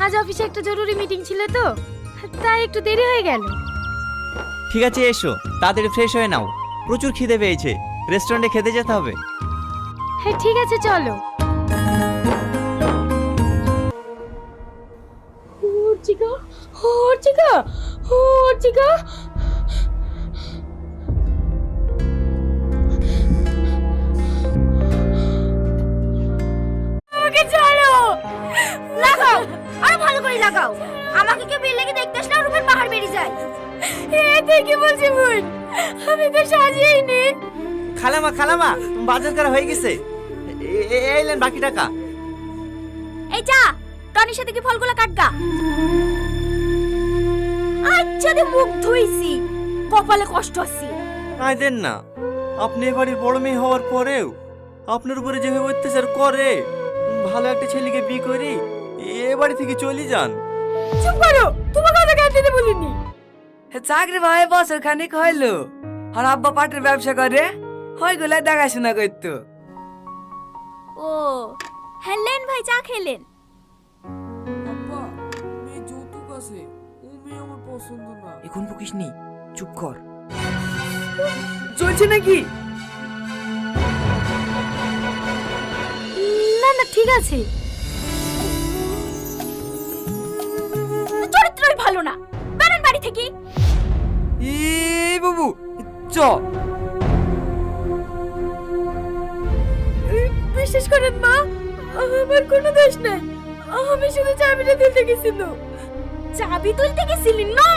আজ অফিসে একটা জরুরি মিটিং ছিল তো, তাই একটু দেরি হয়ে গেল। ঠিক আছে এসো, তাড়াতাড়ি ফ্রেশ হয়ে নাও, প্রচুর খিদে পেয়েছে, রেস্টুরেন্টে খেতে যেতে হবে। হ্যাঁ ঠিক আছে চলো। অর্চিকা, অর্চিকা, অর্চিকা। আমাকে ছাড়ো। লাগাও, আরো ভালো করে লাগাও। আমাকে কেউ বিল লেগে দেখতে আসলে রূপের পাহাড় বেরিয়ে যায়। এতে কি বলছি বোন, আমি তো সাজিয়েই নি। খালামা খালামা, বাজার করা হয়ে গেছে, এইলেন বাকি টাকা। এই যা, টনির সাথে কি ফলগুলো কাটগা। আচ্ছা দে মুখ ধুইছি, কপালে কষ্ট আছে। আয় দেন না, আপনি এ বাড়ির বড় মেয়ে হওয়ার পরেও আপনার উপরে যেভাবে অত্যাচার করে, ভালো একটা ছেলেকে বিয়ে করে এ বাড়ি থেকে চলে যান। চুপ করো, তোমার কথা কাটতে বলিনি। চাকরি ভাই বছর খানিক হইলো, আর আব্বা পাটের ব্যবসা করে, হয়গুলা দেখাশোনা করতো। ও হেলেন ভাই, চা খেলেন? আব্বা, মেয়ে যৌতুক আছে, ও মেয়ে আমার পছন্দ না। এখন বকিস নি, চুপ কর। চলছে নাকি? না না ঠিক আছে। চরিত্রই ভালো না, বেরেন বাড়ি থেকে। বাবু চ। বিশ্বাস করেন মা, আমার কোনো দোষ নাই, আমি শুধু চাবিটা দিতে গেছিল। চাবি তুলতে গেছিলি? নো,